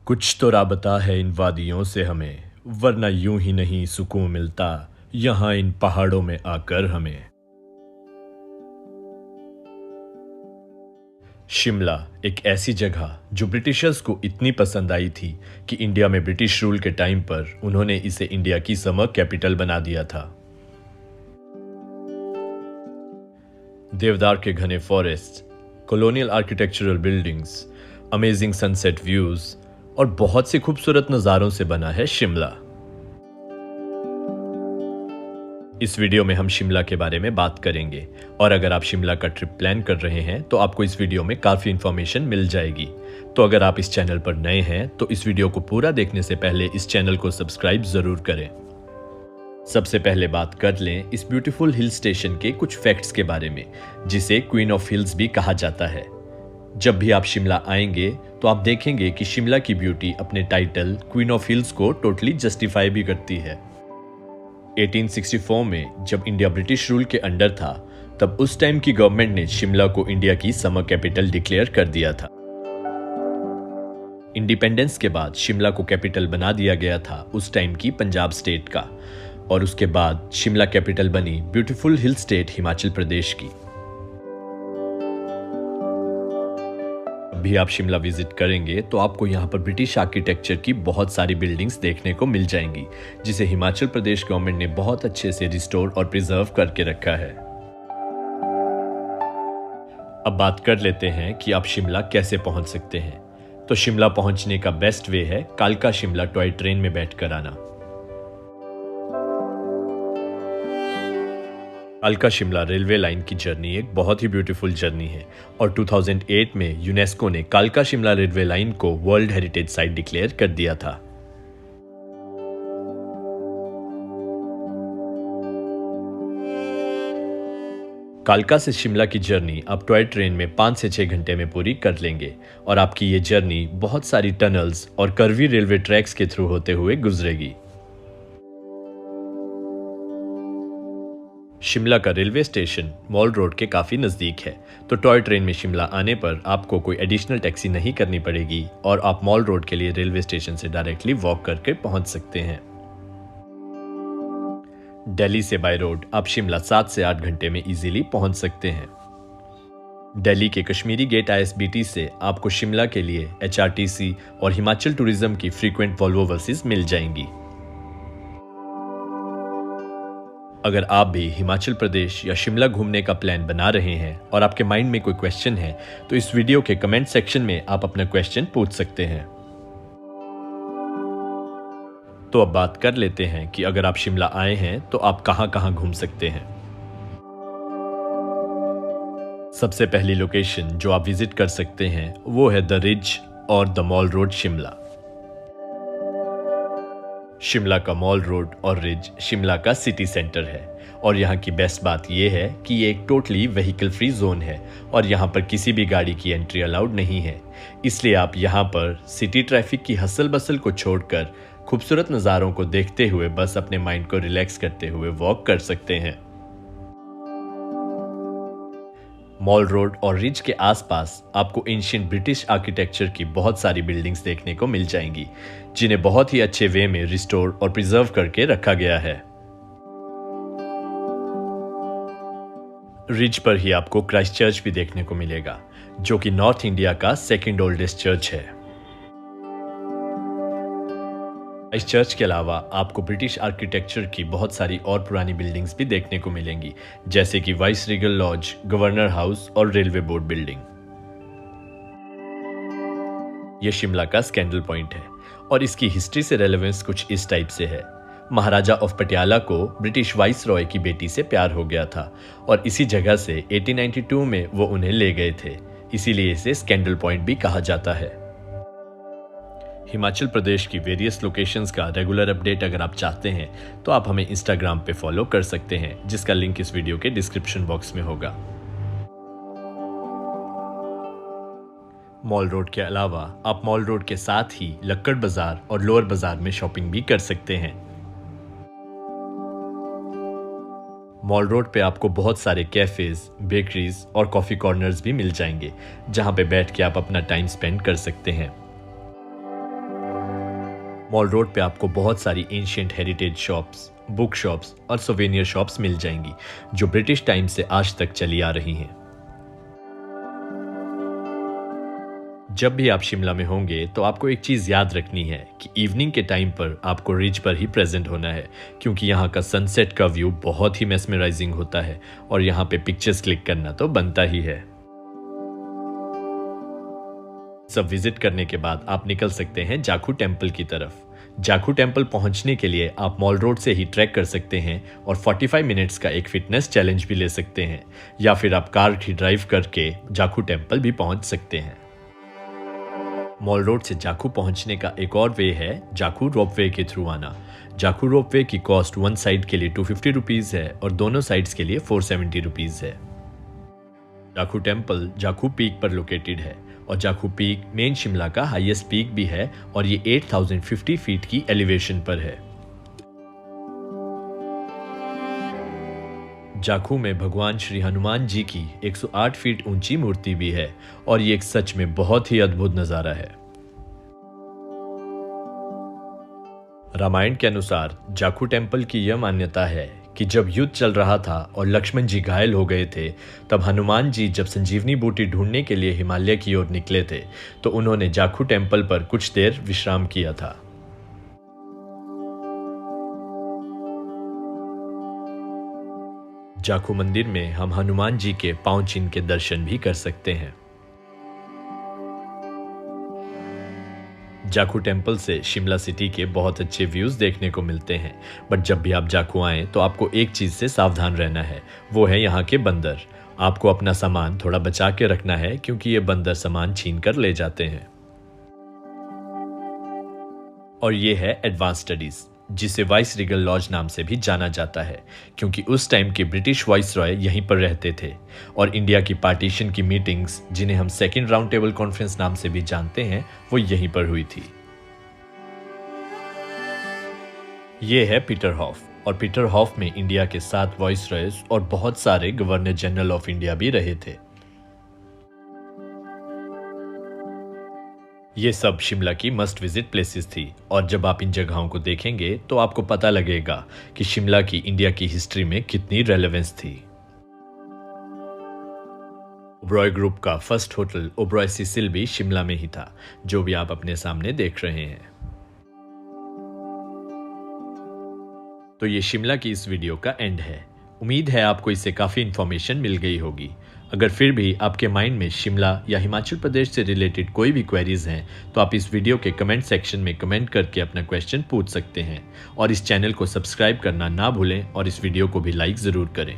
कुछ तो राबता है इन वादियों से हमें, वरना यूं ही नहीं सुकून मिलता यहाँ इन पहाड़ों में आकर हमें। शिमला एक ऐसी जगह जो ब्रिटिशर्स को इतनी पसंद आई थी कि इंडिया में ब्रिटिश रूल के टाइम पर उन्होंने इसे इंडिया की समर कैपिटल बना दिया था। देवदार के घने forest, colonial architectural buildings, amazing sunset views और बहुत से खूबसूरत नज़ारों से बना है शिमला। इस वीडियो में हम शिमला के बारे में बात करेंगे और अगर आप शिमला का ट्रिप प्लान कर रहे हैं तो आपको इस वीडियो में काफ़ी इन्फॉर्मेशन मिल जाएगी। तो अगर आप इस चैनल पर नए हैं तो इस वीडियो को पूरा देखने से पहले इस चैनल को सब्सक्राइब ज़रूर करें। सबसे पहले बात कर लें इस ब्यूटीफुल हिल स्टेशन के कुछ फैक्ट्स के बारे में, जिसे क्वीन ऑफ हिल्स भी कहा जाता है। जब भी आप शिमला आएंगे तो आप देखेंगे कि शिमला की ब्यूटी अपने टाइटल क्वीन ऑफ हिल्स को टोटली जस्टिफाई भी करती है। 1864 में जब इंडिया ब्रिटिश रूल के अंडर था, तब उस टाइम की गवर्नमेंट ने शिमला को इंडिया की समर कैपिटल डिक्लेयर कर दिया था। इंडिपेंडेंस के बाद शिमला को कैपिटल बना दिया गया था उस टाइम की पंजाब स्टेट का, और उसके बाद शिमला कैपिटल बनी beautiful hill state Himachal Pradesh की। भी आप शिमला विजिट करेंगे तो आपको यहाँ पर ब्रिटिश आर्किटेक्चर की बहुत सारी बिल्डिंग्स देखने को मिल जाएंगी, जिसे हिमाचल प्रदेश गवर्नमेंट ने बहुत अच्छे से रिस्टोर और प्रिजर्व करके रखा है। अब बात कर लेते हैं कि आप शिमला कैसे पहुंच सकते हैं। तो शिमला पहुंचने का बेस्ट वे है कालका शिमला टॉय ट्रेन में बैठकर आना। कालका शिमला रेलवे लाइन की जर्नी एक बहुत ही ब्यूटीफुल जर्नी है और 2008 में यूनेस्को ने कालका शिमला रेलवे लाइन को वर्ल्ड हेरिटेज साइट डिक्लेयर कर दिया था। कालका से शिमला की जर्नी आप टॉय ट्रेन में 5 से 6 घंटे में पूरी कर लेंगे और आपकी ये जर्नी बहुत सारी टनल्स और कर्वी रेलवे ट्रैक्स के थ्रू होते हुए गुजरेगी। शिमला का रेलवे स्टेशन मॉल रोड के काफ़ी नज़दीक है, तो टॉय ट्रेन में शिमला आने पर आपको कोई एडिशनल टैक्सी नहीं करनी पड़ेगी और आप मॉल रोड के लिए रेलवे स्टेशन से डायरेक्टली वॉक करके पहुंच सकते हैं। दिल्ली से बाय रोड आप शिमला 7 से 8 घंटे में इजीली पहुंच सकते हैं। दिल्ली के कश्मीरी गेट ISBT से आपको शिमला के लिए HRTC और हिमाचल टूरिज्म की फ्रीक्वेंट वॉल्वो बसेस मिल जाएंगी। अगर आप भी हिमाचल प्रदेश या शिमला घूमने का प्लान बना रहे हैं और आपके माइंड में कोई क्वेश्चन है तो इस वीडियो के कमेंट सेक्शन में आप अपना क्वेश्चन पूछ सकते हैं। तो अब बात कर लेते हैं कि अगर आप शिमला आए हैं तो आप कहां-कहां घूम सकते हैं। सबसे पहली लोकेशन जो आप विजिट कर सकते हैं वो है द रिज और the mall road Shimla. Shimla का मॉल रोड और रिज शिमला का सिटी सेंटर है और यहाँ की बेस्ट बात यह है कि ये एक टोटली व्हीकल फ्री जोन है और यहाँ पर किसी भी गाड़ी की एंट्री अलाउड नहीं है। इसलिए आप यहाँ पर सिटी ट्रैफिक की हसल बसल को छोड़कर खूबसूरत नज़ारों को देखते हुए बस अपने माइंड को रिलैक्स करते हुए वॉक कर सकते हैं। मॉल रोड और रिज के आसपास आपको एंशिएंट ब्रिटिश आर्किटेक्चर की बहुत सारी बिल्डिंग्स देखने को मिल जाएंगी, जिन्हें बहुत ही अच्छे वे में रिस्टोर और प्रिजर्व करके रखा गया है। रिज पर ही आपको क्राइस्ट चर्च भी देखने को मिलेगा, जो कि नॉर्थ इंडिया का सेकंड ओल्डेस्ट चर्च है। इस चर्च के अलावा आपको ब्रिटिश आर्किटेक्चर की बहुत सारी और पुरानी बिल्डिंग्स भी देखने को मिलेंगी, जैसे कि vice regal lodge, governor house और रेलवे बोर्ड बिल्डिंग। यह शिमला का स्कैंडल पॉइंट है और इसकी हिस्ट्री से रेलेवेंस कुछ इस टाइप से है। महाराजा ऑफ पटियाला को ब्रिटिश वाइस रॉय की बेटी से प्यार हो गया था और इसी जगह से 1892 में वो उन्हें ले गए थे, इसीलिए इसे स्कैंडल पॉइंट भी कहा जाता है। हिमाचल प्रदेश की वेरियस लोकेशंस का रेगुलर अपडेट अगर आप चाहते हैं तो आप हमें इंस्टाग्राम पे फॉलो कर सकते हैं, जिसका लिंक इस वीडियो के डिस्क्रिप्शन बॉक्स में होगा। मॉल रोड के अलावा आप मॉल रोड के साथ ही लक्कड़ बाजार और लोअर बाजार में शॉपिंग भी कर सकते हैं। मॉल रोड पे आपको बहुत सारे कैफेज, बेकरीज और कॉफी कॉर्नर्स भी मिल जाएंगे, जहां पे बैठ के आप अपना टाइम स्पेंड कर सकते हैं। मॉल रोड पे आपको बहुत सारी ancient heritage shops, book shops और सोवेनियर शॉप्स मिल जाएंगी जो ब्रिटिश टाइम से आज तक चली आ रही हैं। जब भी आप शिमला में होंगे तो आपको एक चीज़ याद रखनी है कि इवनिंग के टाइम पर आपको रिज पर ही प्रेजेंट होना है, क्योंकि यहाँ का सनसेट का व्यू बहुत ही मेस्मराइजिंग होता है और यहाँ पे पिक्चर्स क्लिक करना तो बनता ही है। सब विजिट करने के बाद आप निकल सकते हैं जाखू टेम्पल की तरफ। जाखू टेम्पल पहुंचने के लिए आप मॉल रोड से ही ट्रैक कर सकते हैं और 45 मिनट्स का एक फिटनेस चैलेंज भी ले सकते हैं, या फिर आप कार ही ड्राइव करके जाखू टेम्पल भी पहुंच सकते हैं। मॉल रोड से जाखू पहुंचने का एक और वे है जाखू रोपवे के थ्रू आना। जाखू रोपवे की कॉस्ट वन साइड के लिए 250 रुपीज़ है और दोनों साइड्स के लिए 470 रुपीज़ है। जाखू टेम्पल जाखू पीक पर लोकेटेड है और जाखू पीक मेन शिमला का हाईएस्ट पीक भी है और ये 8050 फीट की एलिवेशन पर है। जाखू में भगवान श्री हनुमान जी की 108 फीट ऊंची मूर्ति भी है और ये एक सच में बहुत ही अद्भुत नजारा है। रामायण के अनुसार जाखू टेम्पल की यह मान्यता है कि जब युद्ध चल रहा था और लक्ष्मण जी घायल हो गए थे, तब हनुमान जी जब संजीवनी बूटी ढूंढने के लिए हिमालय की ओर निकले थे तो उन्होंने जाखू टेम्पल पर कुछ देर विश्राम किया था। जाखू मंदिर में हम हनुमान जी के पांव चिन्ह के दर्शन भी कर सकते हैं। जाखू टेम्पल से शिमला सिटी के बहुत अच्छे व्यूज देखने को मिलते हैं, बट जब भी आप जाखू आएं तो आपको एक चीज से सावधान रहना है, वो है यहाँ के बंदर। आपको अपना सामान थोड़ा बचा के रखना है क्योंकि ये बंदर सामान छीन कर ले जाते हैं। और ये है एडवांस स्टडीज, जिसे वाइस रीगल लॉज नाम से भी जाना जाता है, क्योंकि उस टाइम के ब्रिटिश वाइस रॉय यहीं पर रहते थे और इंडिया की पार्टीशन की मीटिंग्स, जिन्हें हम सेकेंड राउंड टेबल कॉन्फ्रेंस नाम से भी जानते हैं, वो यहीं पर हुई थी। ये है पीटर हॉफ और पीटर हॉफ में इंडिया के 7 वाइस रॉयज और बहुत सारे गवर्नर जनरल ऑफ इंडिया भी रहे थे। ये सब शिमला की मस्ट विजिट प्लेसेस थी और जब आप इन जगहों को देखेंगे तो आपको पता लगेगा कि शिमला की इंडिया की हिस्ट्री में कितनी रेलेवेंस थी। ओबरॉय ग्रुप का फर्स्ट होटल ओबरॉय सिसिल भी शिमला में ही था, जो भी आप अपने सामने देख रहे हैं। तो ये शिमला की इस वीडियो का एंड है। उम्मीद है आपको इससे काफ़ी इन्फॉर्मेशन मिल गई होगी। अगर फिर भी आपके माइंड में शिमला या हिमाचल प्रदेश से रिलेटेड कोई भी क्वेरीज हैं तो आप इस वीडियो के कमेंट सेक्शन में कमेंट करके अपना क्वेश्चन पूछ सकते हैं और इस चैनल को सब्सक्राइब करना ना भूलें और इस वीडियो को भी लाइक ज़रूर करें।